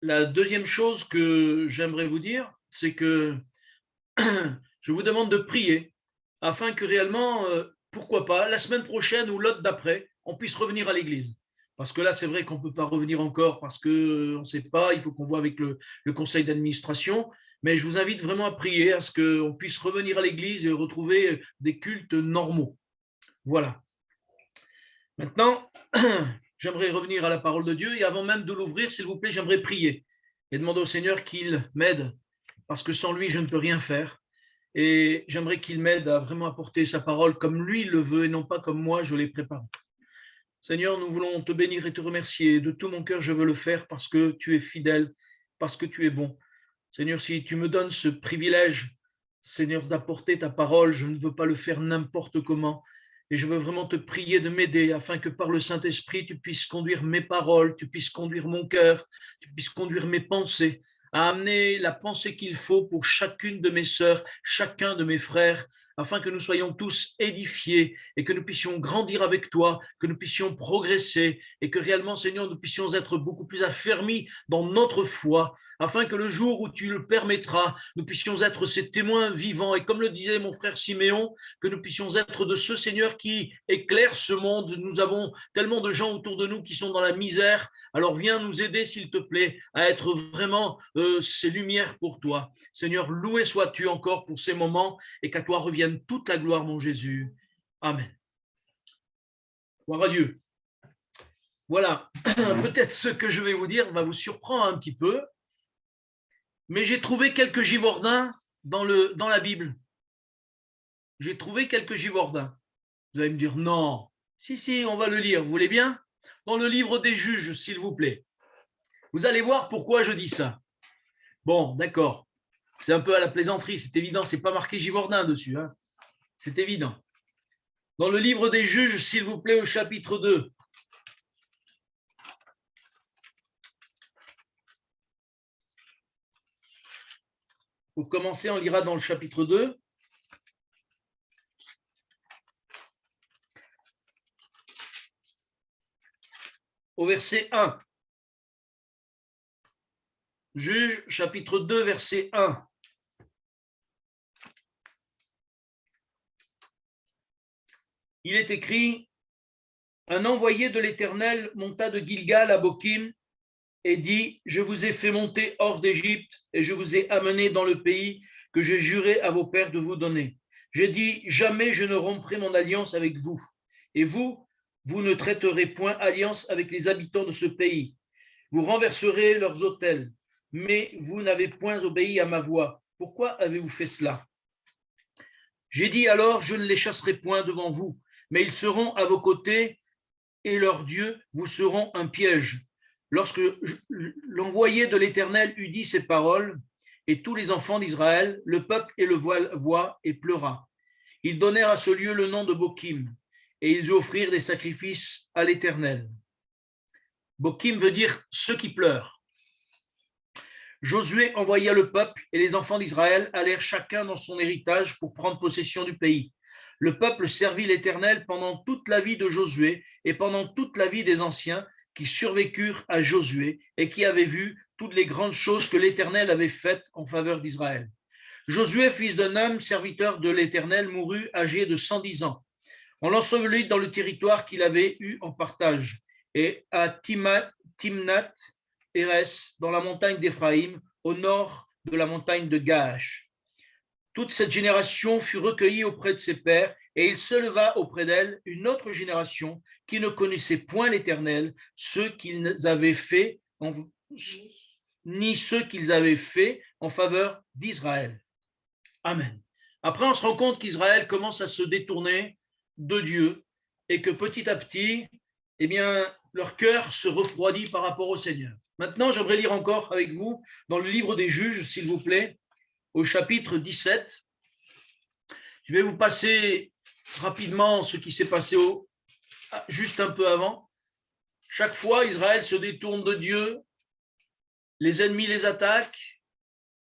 la deuxième chose que j'aimerais vous dire, c'est que je vous demande de prier afin que réellement, pourquoi pas, la semaine prochaine ou l'autre d'après, on puisse revenir à l'église. Parce que là, c'est vrai qu'on ne peut pas revenir encore parce qu'on ne sait pas, il faut qu'on voit avec le conseil d'administration. Mais je vous invite vraiment à prier à ce qu'on puisse revenir à l'église et retrouver des cultes normaux. Voilà. Maintenant, j'aimerais revenir à la parole de Dieu et avant même de l'ouvrir, s'il vous plaît, j'aimerais prier et demander au Seigneur qu'il m'aide parce que sans lui, je ne peux rien faire. Et j'aimerais qu'il m'aide à vraiment apporter sa parole comme lui le veut et non pas comme moi je l'ai préparé. Seigneur, nous voulons te bénir et te remercier. De tout mon cœur, je veux le faire parce que tu es fidèle, parce que tu es bon. Seigneur, si tu me donnes ce privilège, Seigneur, d'apporter ta parole, je ne veux pas le faire n'importe comment. Et je veux vraiment te prier de m'aider afin que par le Saint-Esprit, tu puisses conduire mes paroles, tu puisses conduire mon cœur, tu puisses conduire mes pensées, à amener la pensée qu'il faut pour chacune de mes sœurs, chacun de mes frères, afin que nous soyons tous édifiés et que nous puissions grandir avec toi, que nous puissions progresser et que réellement, Seigneur, nous puissions être beaucoup plus affermis dans notre foi, afin que le jour où tu le permettras, nous puissions être ces témoins vivants. Et comme le disait mon frère Siméon, que nous puissions être de ceux, Seigneur, qui éclairent ce monde. Nous avons tellement de gens autour de nous qui sont dans la misère. Alors viens nous aider, s'il te plaît, à être vraiment ces lumières pour toi. Seigneur, loué sois-tu encore pour ces moments et qu'à toi revienne toute la gloire, mon Jésus. Amen. Gloire à Dieu. Voilà, peut-être ce que je vais vous dire va vous surprendre un petit peu, mais j'ai trouvé quelques givordins dans la Bible. J'ai trouvé quelques givordins. Vous allez me dire, non. Si, on va le lire. Vous voulez bien? Dans le livre des juges, s'il vous plaît. Vous allez voir pourquoi je dis ça. Bon, d'accord. C'est un peu à la plaisanterie, c'est évident. C'est pas marqué givordin dessus. Hein. C'est évident. Dans le livre des juges, s'il vous plaît, au chapitre 2. Pour commencer, on lira dans le chapitre 2. Au verset 1. Juge, chapitre 2, verset 1. Il est écrit, un envoyé de l'Éternel monta de Gilgal à Bokim et dit, je vous ai fait monter hors d'Égypte et je vous ai amené dans le pays que j'ai juré à vos pères de vous donner. J'ai dit, jamais je ne romprai mon alliance avec vous. Et vous, vous ne traiterez point alliance avec les habitants de ce pays. Vous renverserez leurs autels, mais vous n'avez point obéi à ma voix. Pourquoi avez-vous fait cela? J'ai dit alors, je ne les chasserai point devant vous, mais ils seront à vos côtés et leurs dieux vous seront un piège. Lorsque l'envoyé de l'Éternel eut dit ces paroles, et tous les enfants d'Israël, le peuple et le voix et pleura. Ils donnèrent à ce lieu le nom de Bokim, et ils offrirent des sacrifices à l'Éternel. Bokim veut dire ceux qui pleurent. Josué envoya le peuple et les enfants d'Israël allèrent chacun dans son héritage pour prendre possession du pays. Le peuple servit l'Éternel pendant toute la vie de Josué et pendant toute la vie des anciens qui survécurent à Josué et qui avaient vu toutes les grandes choses que l'Éternel avait faites en faveur d'Israël. Josué, fils d'un homme, serviteur de l'Éternel, mourut âgé de 110 ans. On l'ensevelit dans le territoire qu'il avait eu en partage, et à Timnath Hérès, dans la montagne d'Éphraïm, au nord de la montagne de Gaash. Toute cette génération fut recueillie auprès de ses pères, et il se leva auprès d'elle une autre génération qui ne connaissait point l'Éternel, ni ceux qu'ils avaient fait en faveur d'Israël. Amen. Après, on se rend compte qu'Israël commence à se détourner de Dieu et que petit à petit, eh bien, leur cœur se refroidit par rapport au Seigneur. Maintenant, j'aimerais lire encore avec vous dans le livre des Juges, s'il vous plaît, au chapitre 17. Je vais vous passer rapidement ce qui s'est passé juste un peu avant. Chaque fois, Israël se détourne de Dieu, les ennemis les attaquent,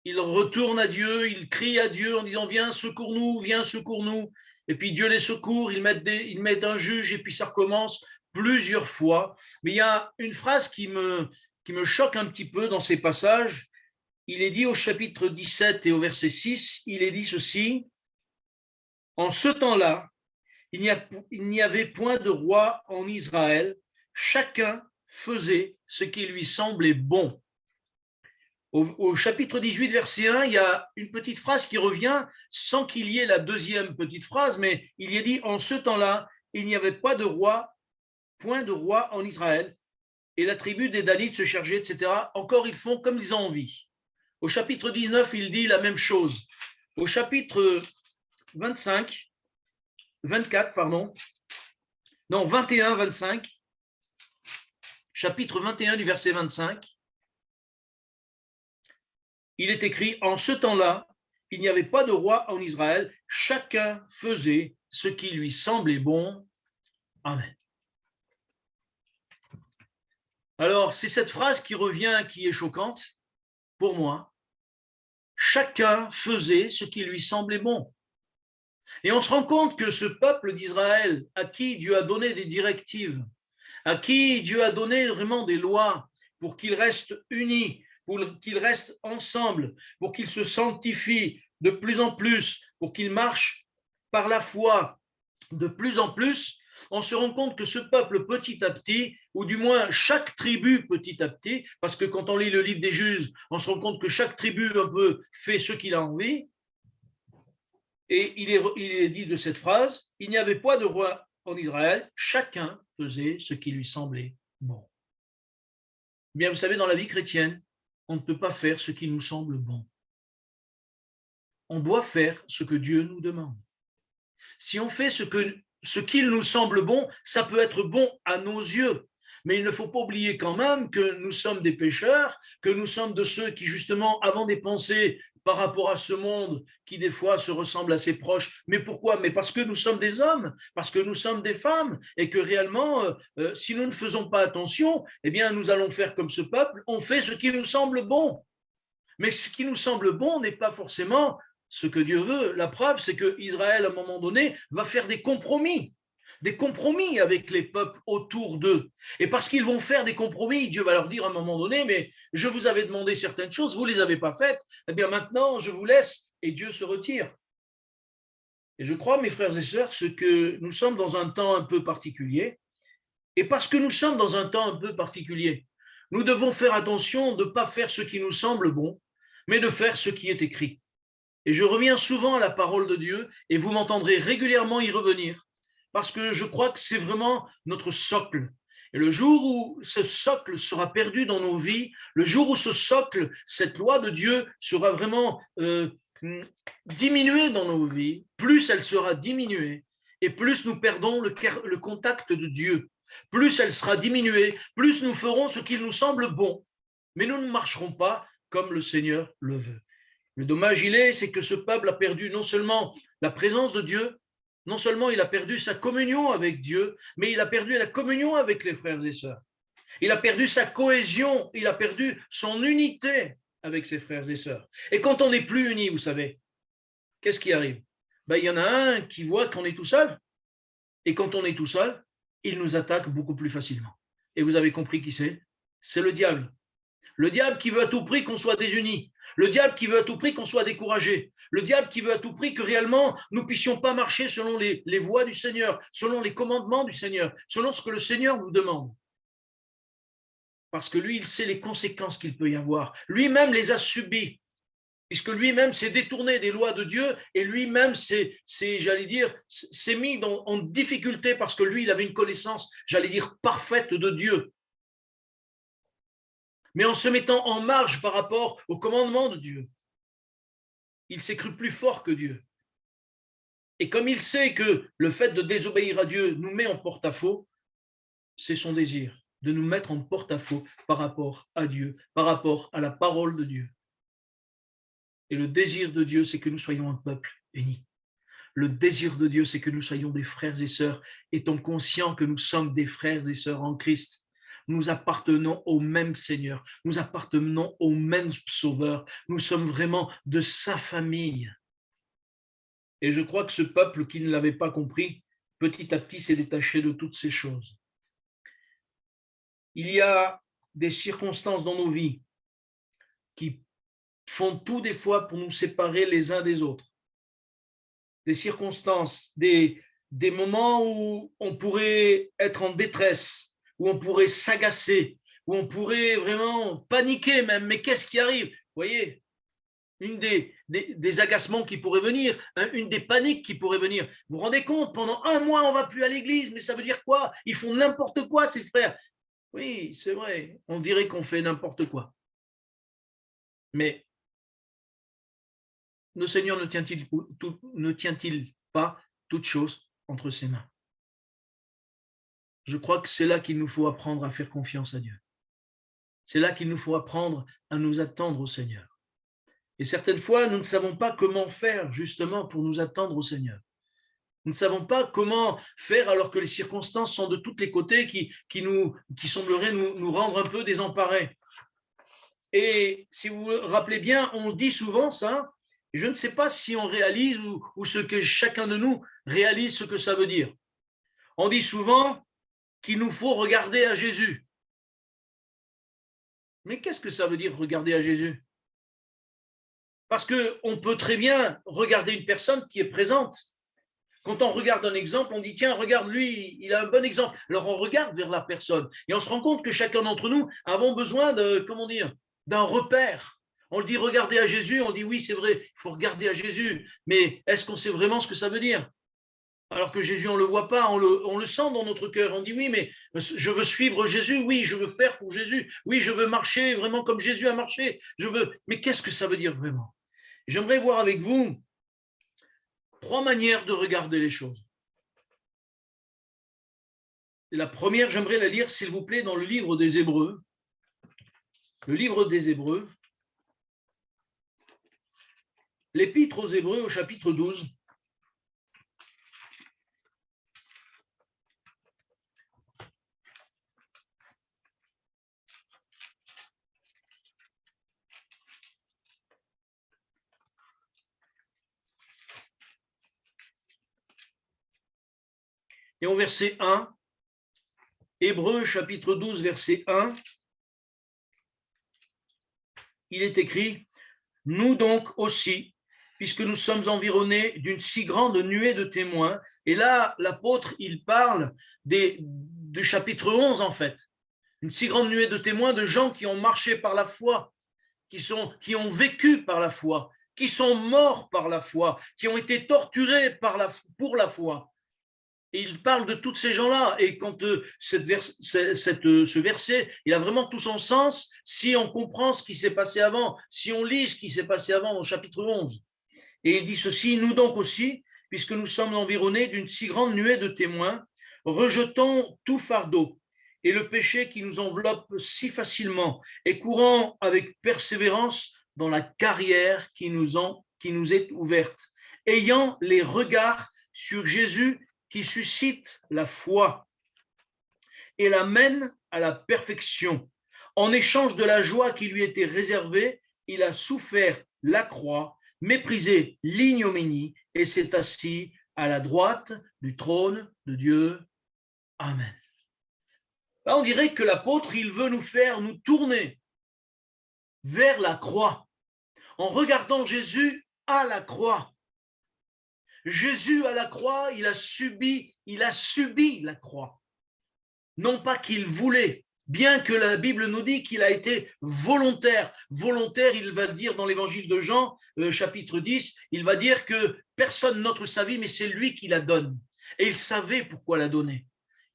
ils retournent à Dieu, ils crient à Dieu en disant « Viens, secours-nous, viens, secours-nous ». Et puis Dieu les secourt, ils mettent un juge et puis ça recommence plusieurs fois. Mais il y a une phrase qui qui me choque un petit peu dans ces passages. Il est dit au chapitre 17 et au verset 6, il est dit ceci: en ce temps-là, il n'y avait point de roi en Israël, chacun faisait ce qui lui semblait bon. Au chapitre 18, verset 1, il y a une petite phrase qui revient sans qu'il y ait la deuxième petite phrase, mais il y est dit: en ce temps-là, il n'y avait pas de roi, point de roi en Israël, et la tribu des Danites se chargeait, etc. Encore, ils font comme ils ont envie. Au chapitre 19, il dit la même chose. Au chapitre 24, pardon, non, 21, 25, chapitre 21 du verset 25, il est écrit: en ce temps-là, il n'y avait pas de roi en Israël, chacun faisait ce qui lui semblait bon. Amen. Alors, c'est cette phrase qui revient, qui est choquante pour moi. Chacun faisait ce qui lui semblait bon. Et on se rend compte que ce peuple d'Israël, à qui Dieu a donné des directives, à qui Dieu a donné vraiment des lois pour qu'ils restent unis, pour qu'ils restent ensemble, pour qu'ils se sanctifient de plus en plus, pour qu'ils marchent par la foi de plus en plus, on se rend compte que ce peuple petit à petit, ou du moins chaque tribu petit à petit, parce que quand on lit le livre des Juges, on se rend compte que chaque tribu un peu fait ce qu'il a envie. Et il est dit de cette phrase: il n'y avait pas de roi en Israël, chacun faisait ce qui lui semblait bon. Bien, vous savez, dans la vie chrétienne, on ne peut pas faire ce qui nous semble bon. On doit faire ce que Dieu nous demande. Si on fait ce qu'il nous semble bon, ça peut être bon à nos yeux. Mais il ne faut pas oublier quand même que nous sommes des pécheurs, que nous sommes de ceux qui, justement, avons des pensées par rapport à ce monde qui, des fois, se ressemble à ses proches. Mais pourquoi? Mais parce que nous sommes des hommes, parce que nous sommes des femmes, et que réellement, si nous ne faisons pas attention, eh bien, nous allons faire comme ce peuple, on fait ce qui nous semble bon. Mais ce qui nous semble bon n'est pas forcément ce que Dieu veut. La preuve, c'est que Israël, à un moment donné, va faire des compromis avec les peuples autour d'eux. Et parce qu'ils vont faire des compromis, Dieu va leur dire à un moment donné: mais je vous avais demandé certaines choses, vous ne les avez pas faites, eh bien maintenant, je vous laisse, et Dieu se retire. Et je crois, mes frères et sœurs, que nous sommes dans un temps un peu particulier, et parce que nous sommes dans un temps un peu particulier, nous devons faire attention de ne pas faire ce qui nous semble bon, mais de faire ce qui est écrit. Et je reviens souvent à la parole de Dieu, et vous m'entendrez régulièrement y revenir, parce que je crois que c'est vraiment notre socle. Et le jour où ce socle sera perdu dans nos vies, le jour où ce socle, cette loi de Dieu sera vraiment diminuée dans nos vies, plus elle sera diminuée, et plus nous perdons le contact de Dieu. Plus elle sera diminuée, plus nous ferons ce qu'il nous semble bon, mais nous ne marcherons pas comme le Seigneur le veut. Le dommage, c'est que ce peuple a perdu non seulement la présence de Dieu, non seulement il a perdu sa communion avec Dieu, mais il a perdu la communion avec les frères et sœurs. Il a perdu sa cohésion, il a perdu son unité avec ses frères et sœurs. Et quand on n'est plus unis, vous savez, qu'est-ce qui arrive? Il y en a un qui voit qu'on est tout seul, et quand on est tout seul, il nous attaque beaucoup plus facilement. Et vous avez compris qui c'est? C'est le diable. Le diable qui veut à tout prix qu'on soit désunis. Le diable qui veut à tout prix qu'on soit découragé. Le diable qui veut à tout prix que réellement nous ne puissions pas marcher selon les voies du Seigneur, selon les commandements du Seigneur, selon ce que le Seigneur nous demande. Parce que lui, il sait les conséquences qu'il peut y avoir. Lui-même les a subies, puisque lui-même s'est détourné des lois de Dieu et lui-même s'est mis en difficulté parce que lui, il avait une connaissance, parfaite de Dieu. Mais en se mettant en marge par rapport au commandement de Dieu, il s'est cru plus fort que Dieu. Et comme il sait que le fait de désobéir à Dieu nous met en porte-à-faux, c'est son désir de nous mettre en porte-à-faux par rapport à Dieu, par rapport à la parole de Dieu. Et le désir de Dieu, c'est que nous soyons un peuple uni. Le désir de Dieu, c'est que nous soyons des frères et sœurs, étant conscients que nous sommes des frères et sœurs en Christ. Nous appartenons au même Seigneur, nous appartenons au même Sauveur, nous sommes vraiment de sa famille. Et je crois que ce peuple qui ne l'avait pas compris, petit à petit s'est détaché de toutes ces choses. Il y a des circonstances dans nos vies qui font tout des fois pour nous séparer les uns des autres. Des circonstances, des moments où on pourrait être en détresse, où on pourrait s'agacer, où on pourrait vraiment paniquer même. Mais qu'est-ce qui arrive? Vous voyez, une des agacements qui pourraient venir, une des paniques qui pourraient venir. Vous vous rendez compte, pendant un mois, on ne va plus à l'église, mais ça veut dire quoi? Ils font n'importe quoi, ces frères. Oui, c'est vrai, on dirait qu'on fait n'importe quoi. Mais le Seigneur ne tient-il pas toutes choses entre ses mains? Je crois que c'est là qu'il nous faut apprendre à faire confiance à Dieu. C'est là qu'il nous faut apprendre à nous attendre au Seigneur. Et certaines fois, nous ne savons pas comment faire justement pour nous attendre au Seigneur. Nous ne savons pas comment faire alors que les circonstances sont de tous les côtés qui sembleraient nous rendre un peu désemparés. Et si vous vous rappelez bien, on dit souvent ça, et je ne sais pas si on réalise ou ce que chacun de nous réalise ce que ça veut dire. On dit souvent qu'il nous faut regarder à Jésus. Mais qu'est-ce que ça veut dire regarder à Jésus? Parce qu'on peut très bien regarder une personne qui est présente. Quand on regarde un exemple, on dit tiens, regarde lui, il a un bon exemple. Alors on regarde vers la personne et on se rend compte que chacun d'entre nous avons besoin d'un repère. On le dit regarder à Jésus, on dit oui, c'est vrai, il faut regarder à Jésus. Mais est-ce qu'on sait vraiment ce que ça veut dire? Alors que Jésus, on ne le voit pas, on le sent dans notre cœur. On dit oui, mais je veux suivre Jésus, oui, je veux faire pour Jésus, oui, je veux marcher vraiment comme Jésus a marché. Mais qu'est-ce que ça veut dire vraiment? J'aimerais voir avec vous 3 manières de regarder les choses. La première, j'aimerais la lire, s'il vous plaît, dans le livre des Hébreux. Le livre des Hébreux. L'Épître aux Hébreux au chapitre 12. Et au verset 1, Hébreux chapitre 12, verset 1, il est écrit « Nous donc aussi, puisque nous sommes environnés d'une si grande nuée de témoins », et là, l'apôtre, il parle du chapitre 11 en fait, une si grande nuée de témoins de gens qui ont marché par la foi, qui ont vécu par la foi, qui sont morts par la foi, qui ont été torturés pour la foi. Et il parle de tous ces gens-là. Et quand ce verset, il a vraiment tout son sens si on comprend ce qui s'est passé avant, si on lit ce qui s'est passé avant au chapitre 11. Et il dit ceci, nous donc aussi, puisque nous sommes environnés d'une si grande nuée de témoins, rejetons tout fardeau et le péché qui nous enveloppe si facilement et courant avec persévérance dans la carrière qui nous est ouverte, ayant les regards sur Jésus qui suscite la foi et la mène à la perfection. En échange de la joie qui lui était réservée, il a souffert la croix, méprisé l'ignominie et s'est assis à la droite du trône de Dieu. Amen. Là, on dirait que l'apôtre, il veut nous tourner vers la croix, en regardant Jésus à la croix. Jésus à la croix, il a subi la croix. Non pas qu'il voulait, bien que la Bible nous dit qu'il a été volontaire. Volontaire, il va dire dans l'évangile de Jean, chapitre 10, il va dire que personne n'autre sa vie, mais c'est lui qui la donne. Et il savait pourquoi la donner.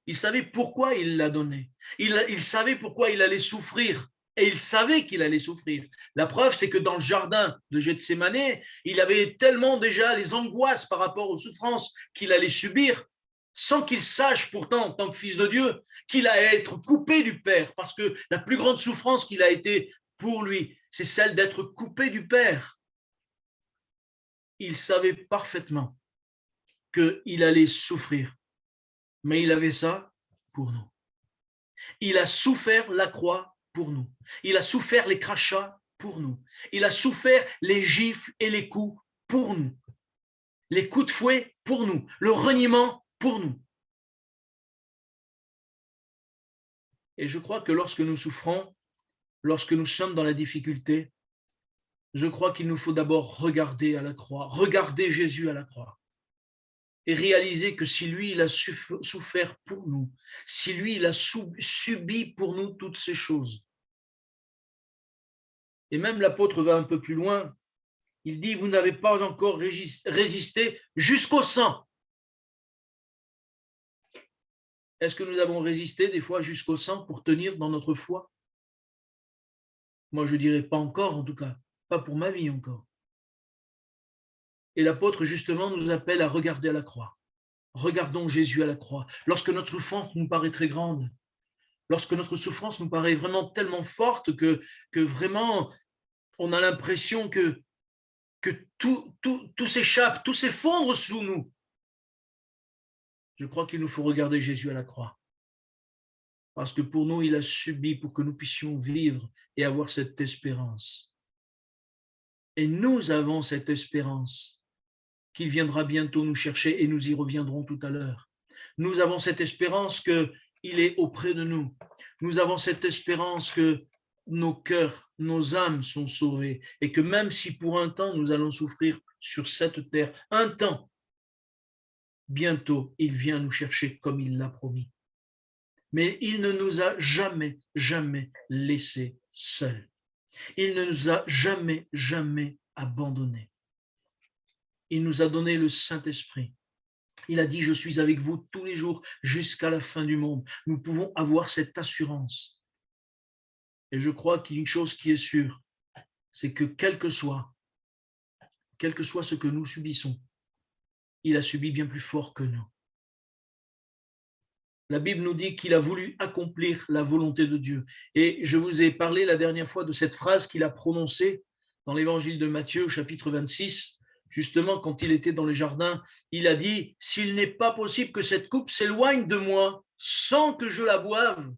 Il savait pourquoi il l'a donnée. Il savait pourquoi il allait souffrir. Et il savait qu'il allait souffrir. La preuve, c'est que dans le jardin de Gethsémane, il avait tellement déjà les angoisses par rapport aux souffrances qu'il allait subir, sans qu'il sache pourtant, en tant que fils de Dieu, qu'il allait être coupé du Père, parce que la plus grande souffrance qu'il a été pour lui, c'est celle d'être coupé du Père. Il savait parfaitement qu'il allait souffrir, mais il avait ça pour nous. Il a souffert la croix pour nous. Il a souffert les crachats pour nous. Il a souffert les gifles et les coups pour nous. Les coups de fouet pour nous. Le reniement pour nous. Et je crois que lorsque nous souffrons, lorsque nous sommes dans la difficulté, je crois qu'il nous faut d'abord regarder à la croix, regarder Jésus à la croix et réaliser que si lui, il a souffert pour nous, si lui, il a subi pour nous toutes ces choses. Et même l'apôtre va un peu plus loin. Il dit, vous n'avez pas encore résisté jusqu'au sang. Est-ce que nous avons résisté des fois jusqu'au sang pour tenir dans notre foi? Moi, je dirais pas encore, en tout cas, pas pour ma vie encore. Et l'apôtre, justement, nous appelle à regarder à la croix. Regardons Jésus à la croix. Lorsque notre souffrance nous paraît très grande, lorsque notre souffrance nous paraît vraiment tellement forte que vraiment, on a l'impression que tout s'échappe, tout s'effondre sous nous. Je crois qu'il nous faut regarder Jésus à la croix. Parce que pour nous, il a subi pour que nous puissions vivre et avoir cette espérance. Et nous avons cette espérance qu'il viendra bientôt nous chercher et nous y reviendrons tout à l'heure. Nous avons cette espérance qu'il est auprès de nous. Nous avons cette espérance que nos cœurs, nos âmes sont sauvées et que même si pour un temps nous allons souffrir sur cette terre, un temps, bientôt il vient nous chercher comme il l'a promis. Mais il ne nous a jamais, jamais laissés seuls. Il ne nous a jamais, jamais abandonnés. Il nous a donné le Saint-Esprit. Il a dit, je suis avec vous tous les jours jusqu'à la fin du monde. Nous pouvons avoir cette assurance. Et je crois qu'il y a une chose qui est sûre, c'est que quel que soit ce que nous subissons, il a subi bien plus fort que nous. La Bible nous dit qu'il a voulu accomplir la volonté de Dieu. Et je vous ai parlé la dernière fois de cette phrase qu'il a prononcée dans l'évangile de Matthieu, au chapitre 26, justement quand il était dans le jardin, il a dit, s'il n'est pas possible que cette coupe s'éloigne de moi sans que je la boive,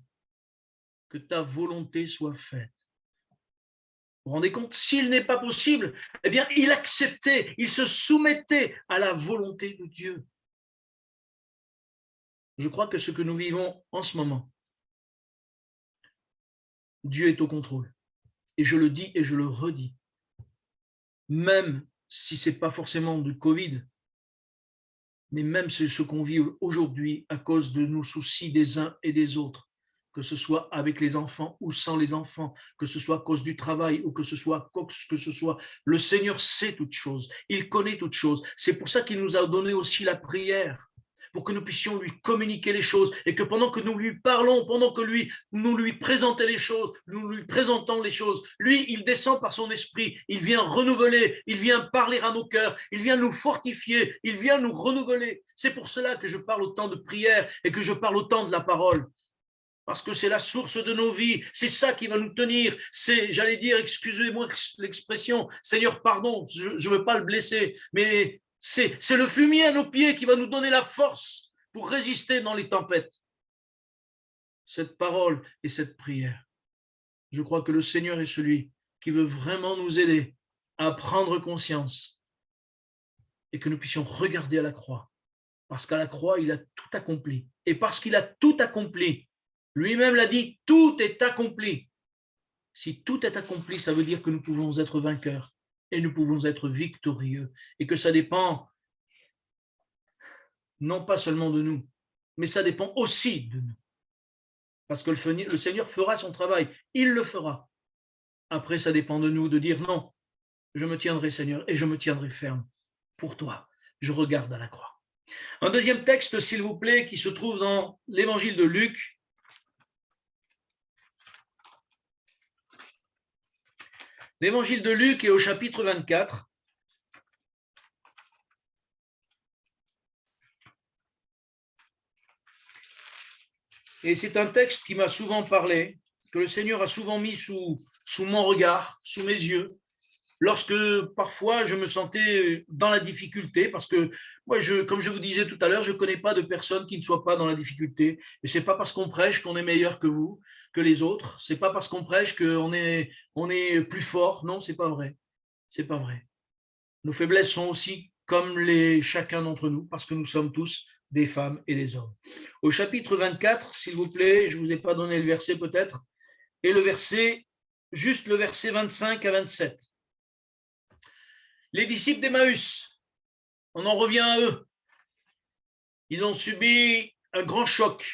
que ta volonté soit faite. Vous vous rendez compte? S'il n'est pas possible, eh bien, il acceptait, il se soumettait à la volonté de Dieu. Je crois que ce que nous vivons en ce moment, Dieu est au contrôle. Et je le dis et je le redis. Même si ce n'est pas forcément du Covid, mais même ce qu'on vit aujourd'hui à cause de nos soucis des uns et des autres, que ce soit avec les enfants ou sans les enfants, que ce soit à cause du travail ou que ce soit quoi que ce soit, le Seigneur sait toutes choses, il connaît toutes choses. C'est pour ça qu'il nous a donné aussi la prière, pour que nous puissions lui communiquer les choses et que pendant que nous lui parlons, pendant que nous lui présentons les choses, nous lui présentons les choses, lui, il descend par son esprit, il vient renouveler, il vient parler à nos cœurs, il vient nous fortifier, il vient nous renouveler. C'est pour cela que je parle autant de prière et que je parle autant de la parole. Parce que c'est la source de nos vies, c'est ça qui va nous tenir, c'est, j'allais dire, excusez-moi l'expression, Seigneur, pardon, je ne veux pas le blesser, mais c'est le fumier à nos pieds qui va nous donner la force pour résister dans les tempêtes. Cette parole et cette prière. Je crois que le Seigneur est celui qui veut vraiment nous aider à prendre conscience et que nous puissions regarder à la croix. Parce qu'à la croix, il a tout accompli. Et parce qu'il a tout accompli, lui-même l'a dit, tout est accompli. Si tout est accompli, ça veut dire que nous pouvons être vainqueurs et nous pouvons être victorieux et que ça dépend non pas seulement de nous, mais ça dépend aussi de nous. Parce que le Seigneur fera son travail, il le fera. Après, ça dépend de nous de dire non, je me tiendrai Seigneur et je me tiendrai ferme pour toi. Je regarde à la croix. Un deuxième texte, s'il vous plaît, qui se trouve dans l'évangile de Luc. L'évangile de Luc est au chapitre 24. Et c'est un texte qui m'a souvent parlé, que le Seigneur a souvent mis sous mon regard, sous mes yeux, lorsque parfois je me sentais dans la difficulté, parce que moi, comme je vous disais tout à l'heure, je ne connais pas de personne qui ne soit pas dans la difficulté. Et ce n'est pas parce qu'on prêche qu'on est meilleur que vous, que les autres. Ce n'est pas parce qu'on prêche qu'on est plus fort. Non, ce n'est pas vrai. C'est pas vrai. Nos faiblesses sont aussi comme chacun d'entre nous, parce que nous sommes tous des femmes et des hommes. Au chapitre 24, s'il vous plaît, je ne vous ai pas donné le verset peut-être, et juste le verset 25 à 27. Les disciples d'Emmaüs, on en revient à eux. Ils ont subi un grand choc,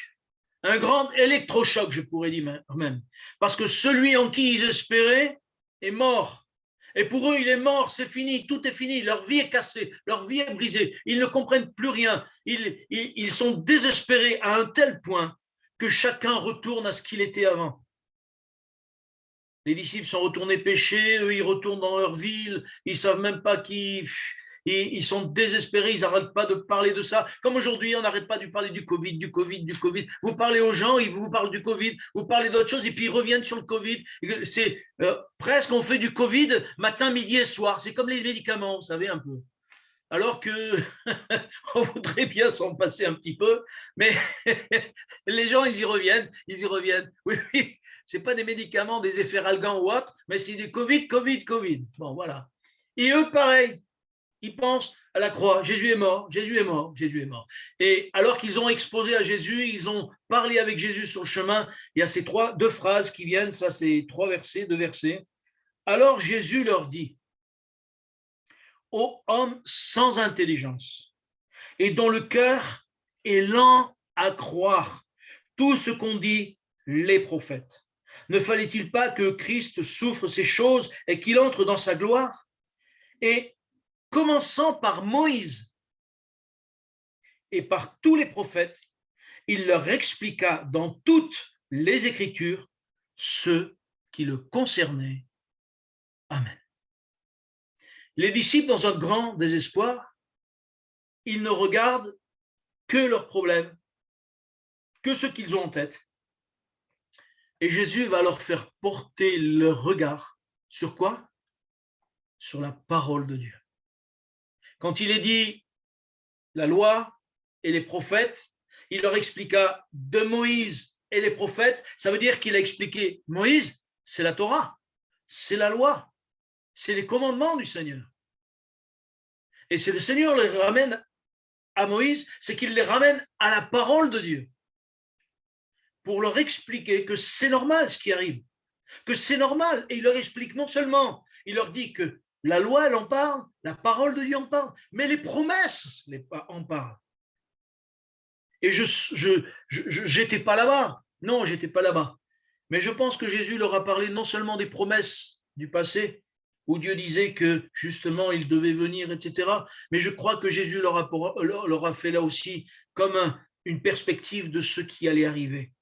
un grand électrochoc, je pourrais dire même, parce que celui en qui ils espéraient est mort. Et pour eux, il est mort, c'est fini, tout est fini, leur vie est cassée, leur vie est brisée, ils ne comprennent plus rien, ils sont désespérés à un tel point que chacun retourne à ce qu'il était avant. Les disciples sont retournés pécher, eux ils retournent dans leur ville, ils ne savent même pas qui... Ils sont désespérés, ils n'arrêtent pas de parler de ça. Comme aujourd'hui, on n'arrête pas de parler du Covid, du Covid, du Covid. Vous parlez aux gens, ils vous parlent du Covid, vous parlez d'autres choses, et puis ils reviennent sur le Covid. C'est presque, on fait du Covid matin, midi et soir. C'est comme les médicaments, vous savez, un peu. Alors que on voudrait bien s'en passer un petit peu, mais les gens, ils y reviennent. Oui, oui, ce n'est pas des médicaments, des effets ralgants ou autres, mais c'est du Covid, Covid, Covid. Bon, voilà. Et eux, pareil. Ils pensent à la croix, Jésus est mort, Jésus est mort, Jésus est mort. Et alors qu'ils ont exposé à Jésus, ils ont parlé avec Jésus sur le chemin, il y a ces deux phrases qui viennent, ça c'est deux versets. Alors Jésus leur dit, ô homme sans intelligence, et dont le cœur est lent à croire tout ce qu'ont dit les prophètes. Ne fallait-il pas que Christ souffre ces choses et qu'il entre dans sa gloire? Et commençant par Moïse et par tous les prophètes, il leur expliqua dans toutes les Écritures ce qui le concernait. Amen. Les disciples, dans un grand désespoir, ils ne regardent que leurs problèmes, que ce qu'ils ont en tête. Et Jésus va leur faire porter leur regard sur quoi? Sur la parole de Dieu. Quand il est dit la loi et les prophètes, il leur expliqua de Moïse et les prophètes, ça veut dire qu'il a expliqué Moïse, c'est la Torah, c'est la loi, c'est les commandements du Seigneur. Et c'est le Seigneur les ramène à Moïse, c'est qu'il les ramène à la parole de Dieu pour leur expliquer que c'est normal ce qui arrive, que c'est normal. Et il leur explique non seulement, il leur dit que la loi, elle en parle, la parole de Dieu en parle, mais les promesses en parlent. Et je n'étais pas là-bas. Non, j'étais pas là-bas. Mais je pense que Jésus leur a parlé non seulement des promesses du passé, où Dieu disait que justement il devait venir, etc. Mais je crois que Jésus leur a fait là aussi comme une perspective de ce qui allait arriver.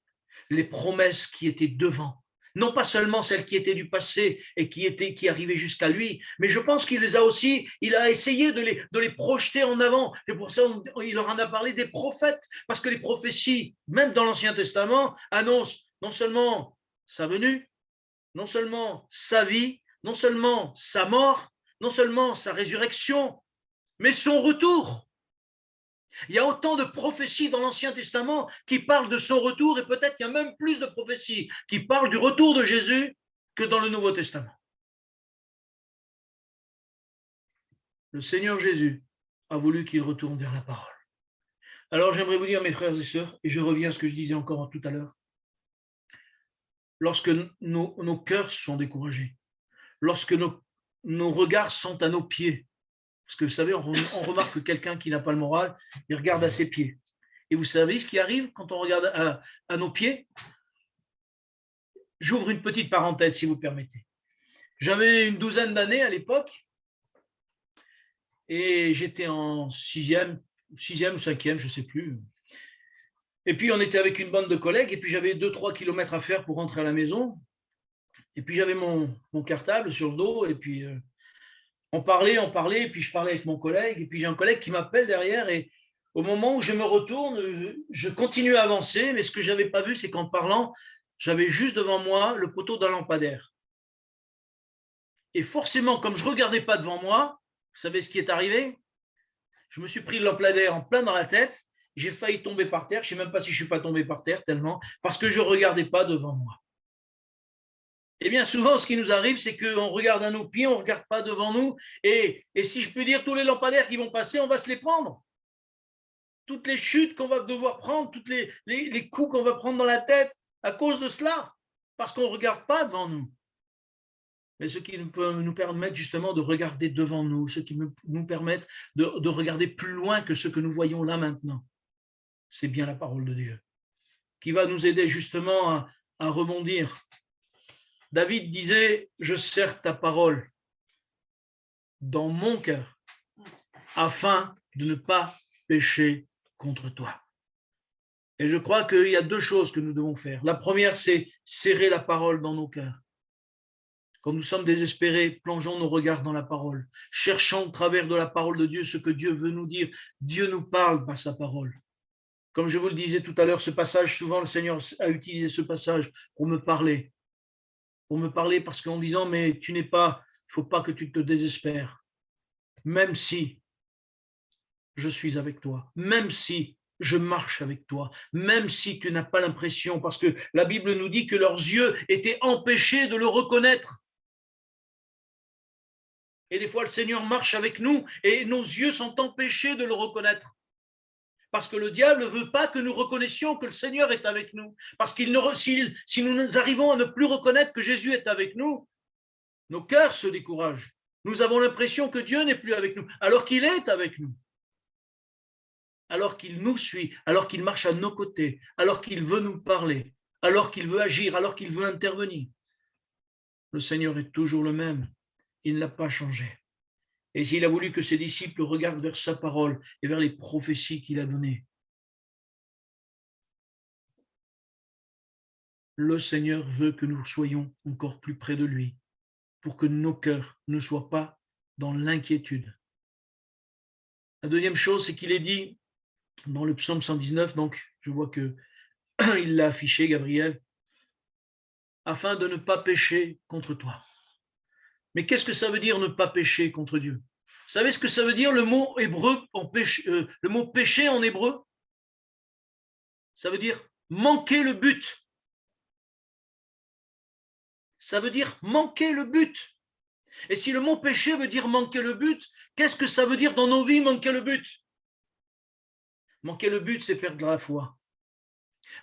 Les promesses qui étaient devant. Non pas seulement celles qui étaient du passé et qui arrivaient jusqu'à lui, mais je pense qu'il les a aussi, il a essayé de les projeter en avant. Et pour ça, il leur en a parlé des prophètes, parce que les prophéties, même dans l'Ancien Testament, annoncent non seulement sa venue, non seulement sa vie, non seulement sa mort, non seulement sa résurrection, mais son retour. Il y a autant de prophéties dans l'Ancien Testament qui parlent de son retour, et peut-être qu'il y a même plus de prophéties qui parlent du retour de Jésus que dans le Nouveau Testament. Le Seigneur Jésus a voulu qu'il retourne vers la parole. Alors j'aimerais vous dire, mes frères et sœurs, et je reviens à ce que je disais encore tout à l'heure, lorsque nos cœurs sont découragés, lorsque nos regards sont à nos pieds, parce que vous savez, on remarque que quelqu'un qui n'a pas le moral, il regarde à ses pieds. Et vous savez ce qui arrive quand on regarde à nos pieds? J'ouvre une petite parenthèse, si vous permettez. J'avais une douzaine d'années à l'époque, et j'étais en sixième ou cinquième, je ne sais plus. Et puis, on était avec une bande de collègues, et puis j'avais 2-3 kilomètres à faire pour rentrer à la maison. Et puis, j'avais mon cartable sur le dos, et puis on parlait, et puis je parlais avec mon collègue, et puis j'ai un collègue qui m'appelle derrière, et au moment où je me retourne, je continue à avancer, mais ce que je n'avais pas vu, c'est qu'en parlant, j'avais juste devant moi le poteau d'un lampadaire. Et forcément, comme je ne regardais pas devant moi, vous savez ce qui est arrivé? Je me suis pris le lampadaire en plein dans la tête, j'ai failli tomber par terre, je ne sais même pas si je ne suis pas tombé par terre tellement, parce que je ne regardais pas devant moi. Et bien souvent, ce qui nous arrive, c'est qu'on regarde à nos pieds, on ne regarde pas devant nous, et si je peux dire, tous les lampadaires qui vont passer, on va se les prendre. toutes les chutes qu'on va devoir prendre, tous les coups qu'on va prendre dans la tête à cause de cela, parce qu'on ne regarde pas devant nous. Mais ce qui peut nous permettre justement de regarder devant nous, ce qui nous permettent de regarder plus loin que ce que nous voyons là maintenant. C'est bien la parole de Dieu, qui va nous aider justement à rebondir. David disait, je serre ta parole dans mon cœur, afin de ne pas pécher contre toi. Et je crois qu'il y a deux choses que nous devons faire. La première, c'est serrer la parole dans nos cœurs. Quand nous sommes désespérés, plongeons nos regards dans la parole. Cherchons au travers de la parole de Dieu ce que Dieu veut nous dire. Dieu nous parle par sa parole. Comme je vous le disais tout à l'heure, ce passage, souvent le Seigneur a utilisé ce passage pour me parler. Pour me parler parce qu'en disant, mais tu n'es pas, il ne faut pas que tu te désespères. Même si je suis avec toi, même si je marche avec toi, même si tu n'as pas l'impression, parce que la Bible nous dit que leurs yeux étaient empêchés de le reconnaître. Et des fois, le Seigneur marche avec nous et nos yeux sont empêchés de le reconnaître. Parce que le diable ne veut pas que nous reconnaissions que le Seigneur est avec nous. Parce qu'il si nous arrivons à ne plus reconnaître que Jésus est avec nous, nos cœurs se découragent. Nous avons l'impression que Dieu n'est plus avec nous, alors qu'il est avec nous. Alors qu'il nous suit, alors qu'il marche à nos côtés, alors qu'il veut nous parler, alors qu'il veut agir, alors qu'il veut intervenir. Le Seigneur est toujours le même. Il n'a pas changé. Et s'il a voulu que ses disciples regardent vers sa parole et vers les prophéties qu'il a données, le Seigneur veut que nous soyons encore plus près de lui pour que nos cœurs ne soient pas dans l'inquiétude. La deuxième chose, c'est qu'il est dit dans le psaume 119, donc je vois qu'il l'a affiché, Gabriel, afin de ne pas pécher contre toi. Mais qu'est-ce que ça veut dire ne pas pécher contre Dieu? Vous savez ce que ça veut dire le mot hébreu le mot péché en hébreu? Ça veut dire manquer le but. Ça veut dire manquer le but. Et si le mot péché veut dire manquer le but, qu'est-ce que ça veut dire dans nos vies manquer le but? Manquer le but, c'est perdre la foi.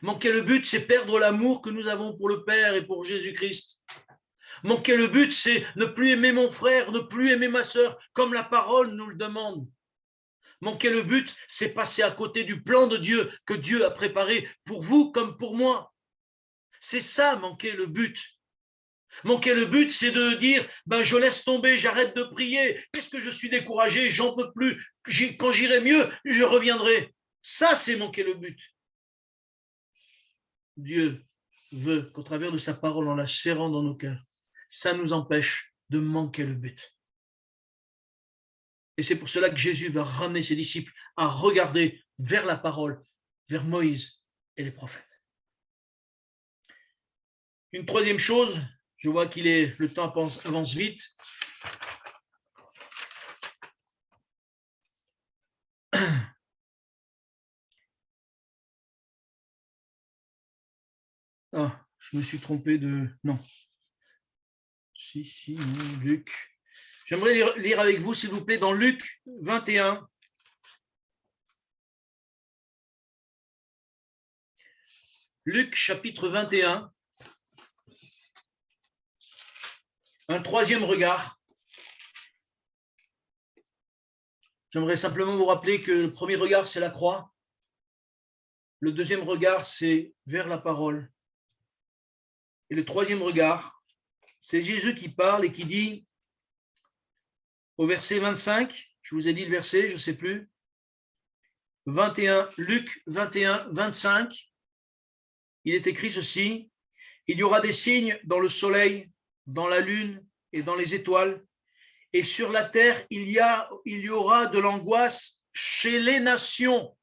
Manquer le but, c'est perdre l'amour que nous avons pour le Père et pour Jésus-Christ. Manquer le but, c'est ne plus aimer mon frère, ne plus aimer ma sœur, comme la parole nous le demande. Manquer le but, c'est passer à côté du plan de Dieu que Dieu a préparé pour vous comme pour moi. C'est ça, manquer le but. Manquer le but, c'est de dire, je laisse tomber, j'arrête de prier, puisque je suis découragé, j'en peux plus, quand j'irai mieux, je reviendrai. Ça, c'est manquer le but. Dieu veut qu'au travers de sa parole, en la serrant dans nos cœurs, ça nous empêche de manquer le but. Et c'est pour cela que Jésus va ramener ses disciples à regarder vers la parole, vers Moïse et les prophètes. Une troisième chose, je vois le temps avance vite. Ah, je me suis trompé de... Non. Non, Luc. J'aimerais lire avec vous, s'il vous plaît, dans Luc 21. Luc chapitre 21. Un troisième regard. J'aimerais simplement vous rappeler que le premier regard, c'est la croix. Le deuxième regard, c'est vers la parole. Et le troisième regard, c'est Jésus qui parle et qui dit, au verset 25, je vous ai dit le verset, je ne sais plus, 21, Luc 21, 25, il est écrit ceci, il y aura des signes dans le soleil, dans la lune et dans les étoiles, et sur la terre, il y aura de l'angoisse chez les nations.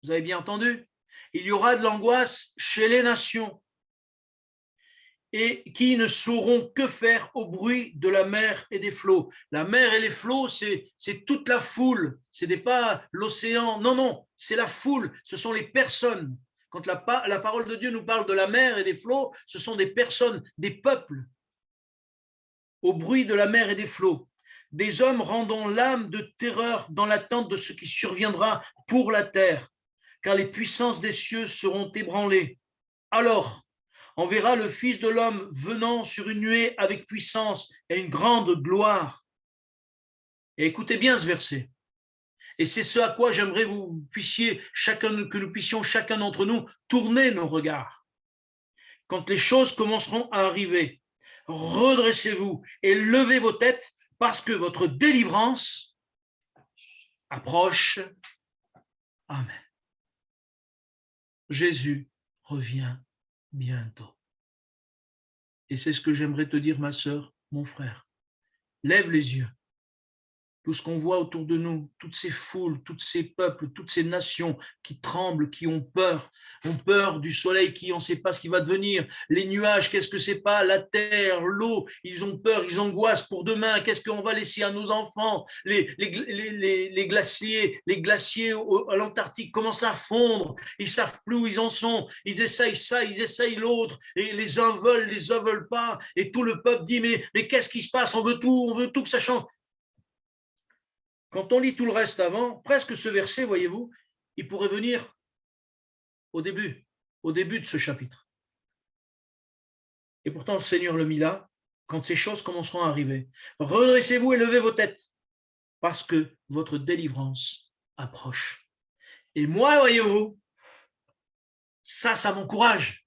Vous avez bien entendu? Il y aura de l'angoisse chez les nations, et qui ne sauront que faire au bruit de la mer et des flots. La mer et les flots, c'est toute la foule, ce n'est pas l'océan, non, c'est la foule, ce sont les personnes. Quand la parole de Dieu nous parle de la mer et des flots, ce sont des personnes, des peuples, au bruit de la mer et des flots. des hommes rendant l'âme de terreur dans l'attente de ce qui surviendra pour la terre, car les puissances des cieux seront ébranlées. Alors, on verra le Fils de l'homme venant sur une nuée avec puissance et une grande gloire. Et écoutez bien ce verset. Et c'est ce à quoi j'aimerais que nous puissions chacun d'entre nous tourner nos regards. Quand les choses commenceront à arriver, redressez-vous et levez vos têtes parce que votre délivrance approche. Amen. Jésus revient bientôt. Et c'est ce que j'aimerais te dire, ma sœur, mon frère. Lève les yeux. Tout ce qu'on voit autour de nous, toutes ces foules, tous ces peuples, toutes ces nations qui tremblent, qui ont peur du soleil, qui on ne sait pas ce qui va devenir, les nuages, qu'est-ce que c'est pas, la terre, l'eau, ils ont peur, ils angoissent pour demain, qu'est-ce qu'on va laisser à nos enfants, les glaciers à l'Antarctique commencent à fondre, ils savent plus où ils en sont, ils essayent ça, ils essayent l'autre, et les uns veulent, les autres veulent pas, et tout le peuple dit mais qu'est-ce qui se passe, on veut tout que ça change. Quand on lit tout le reste avant, presque ce verset, voyez-vous, il pourrait venir au début de ce chapitre. Et pourtant, le Seigneur le mit là, quand ces choses commenceront à arriver. Redressez-vous et levez vos têtes, parce que votre délivrance approche. Et moi, voyez-vous, ça m'encourage.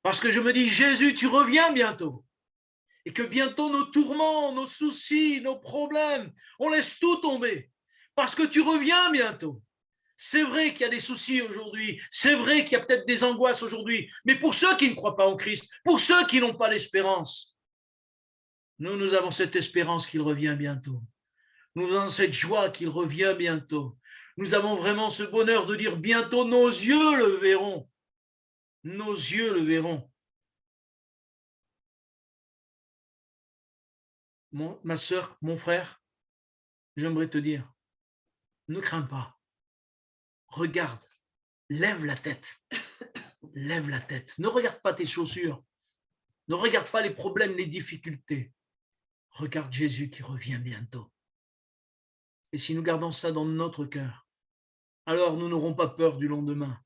Parce que je me dis, Jésus, tu reviens bientôt. Et que bientôt nos tourments, nos soucis, nos problèmes, on laisse tout tomber. Parce que tu reviens bientôt. C'est vrai qu'il y a des soucis aujourd'hui, c'est vrai qu'il y a peut-être des angoisses aujourd'hui, mais pour ceux qui ne croient pas en Christ, pour ceux qui n'ont pas d'espérance, nous avons cette espérance qu'il revient bientôt. Nous avons cette joie qu'il revient bientôt. Nous avons vraiment ce bonheur de dire bientôt nos yeux le verront. Nos yeux le verront. Ma sœur, mon frère, j'aimerais te dire, ne crains pas. Regarde, lève la tête. Lève la tête. Ne regarde pas tes chaussures. Ne regarde pas les problèmes, les difficultés. Regarde Jésus qui revient bientôt. Et si nous gardons ça dans notre cœur, alors nous n'aurons pas peur du lendemain.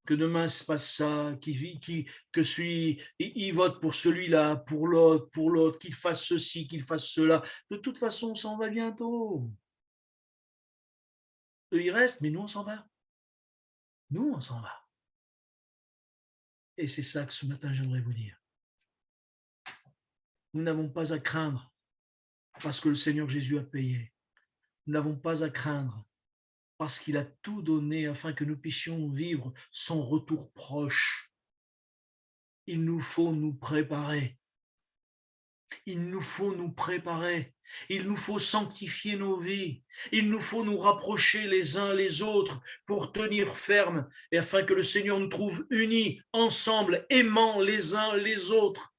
Que demain se passe ça, il vote pour celui-là, pour l'autre, qu'il fasse ceci, qu'il fasse cela. De toute façon, on s'en va bientôt. Eux, ils restent, mais nous, on s'en va. Nous, on s'en va. Et c'est ça que ce matin, j'aimerais vous dire. Nous n'avons pas à craindre parce que le Seigneur Jésus a payé. Nous n'avons pas à craindre parce qu'il a tout donné afin que nous puissions vivre son retour proche. Il nous faut nous préparer. Il nous faut nous préparer. Il nous faut sanctifier nos vies. Il nous faut nous rapprocher les uns les autres pour tenir ferme et afin que le Seigneur nous trouve unis, ensemble, aimant les uns les autres.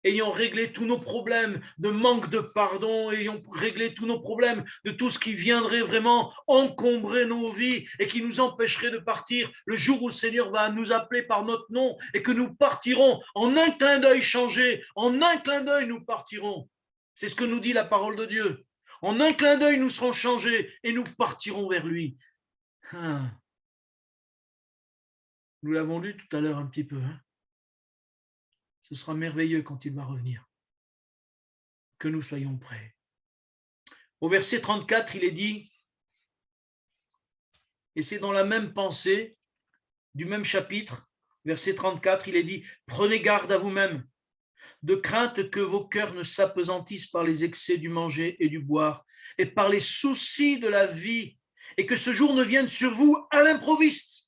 Ayant réglé tous nos problèmes de manque de pardon, ayant réglé tous nos problèmes de tout ce qui viendrait vraiment encombrer nos vies et qui nous empêcherait de partir le jour où le Seigneur va nous appeler par notre nom et que nous partirons en un clin d'œil changé, en un clin d'œil nous partirons. C'est ce que nous dit la parole de Dieu. En un clin d'œil nous serons changés et nous partirons vers lui. Nous l'avons lu tout à l'heure un petit peu. Ce sera merveilleux quand il va revenir. Que nous soyons prêts. Au verset 34, il est dit, et c'est dans la même pensée du même chapitre, verset 34, il est dit, prenez garde à vous-même, de crainte que vos cœurs ne s'apesantissent par les excès du manger et du boire, et par les soucis de la vie, et que ce jour ne vienne sur vous à l'improviste,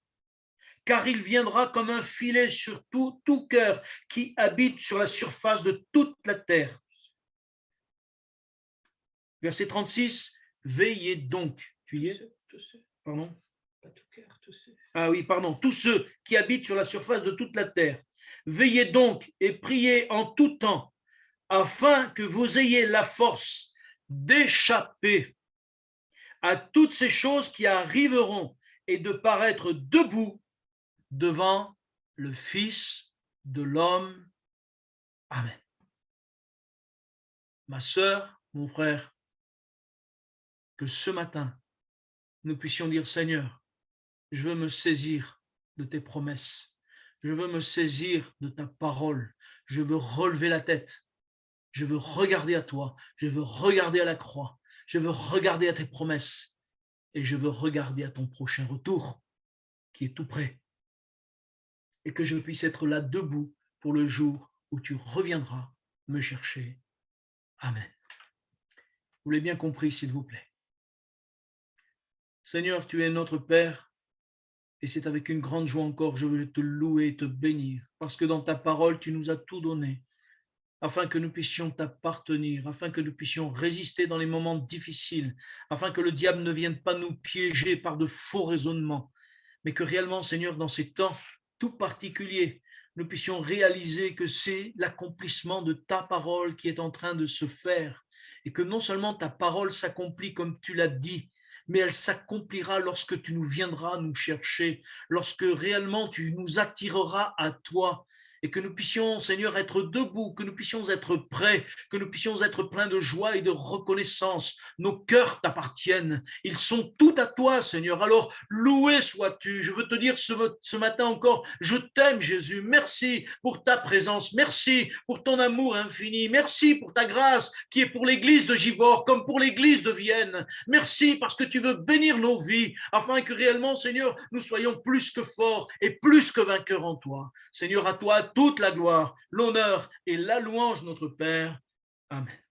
car il viendra comme un filet sur tout cœur qui habite sur la surface de toute la terre. Verset 36, veillez donc. Tu y es ? Pardon ? Ah oui, pardon. Tous ceux qui habitent sur la surface de toute la terre. Veillez donc et priez en tout temps, afin que vous ayez la force d'échapper à toutes ces choses qui arriveront et de paraître debout devant le Fils de l'homme. Amen. ma sœur, mon frère, que ce matin, nous puissions dire, Seigneur, je veux me saisir de tes promesses. Je veux me saisir de ta parole. Je veux relever la tête. Je veux regarder à toi. Je veux regarder à la croix. Je veux regarder à tes promesses. Et je veux regarder à ton prochain retour qui est tout près. Et que je puisse être là debout pour le jour où tu reviendras me chercher. Amen. Vous l'avez bien compris, s'il vous plaît. Seigneur, tu es notre Père. Et c'est avec une grande joie encore, je veux te louer et te bénir, parce que dans ta parole, tu nous as tout donné, afin que nous puissions t'appartenir, afin que nous puissions résister dans les moments difficiles, afin que le diable ne vienne pas nous piéger par de faux raisonnements, mais que réellement, Seigneur, dans ces temps tout particuliers, nous puissions réaliser que c'est l'accomplissement de ta parole qui est en train de se faire, et que non seulement ta parole s'accomplit comme tu l'as dit, mais elle s'accomplira lorsque tu nous viendras nous chercher, lorsque réellement tu nous attireras à toi, et que nous puissions, Seigneur, être debout, que nous puissions être prêts, que nous puissions être pleins de joie et de reconnaissance. Nos cœurs t'appartiennent, ils sont tout à toi, Seigneur. Alors, loué sois-tu. Je veux te dire ce matin encore, je t'aime, Jésus. Merci pour ta présence, merci pour ton amour infini, merci pour ta grâce qui est pour l'église de Givors comme pour l'église de Vienne. Merci parce que tu veux bénir nos vies, afin que réellement, Seigneur, nous soyons plus que forts et plus que vainqueurs en toi. Seigneur, à toi toute la gloire, l'honneur et la louange, notre Père. Amen.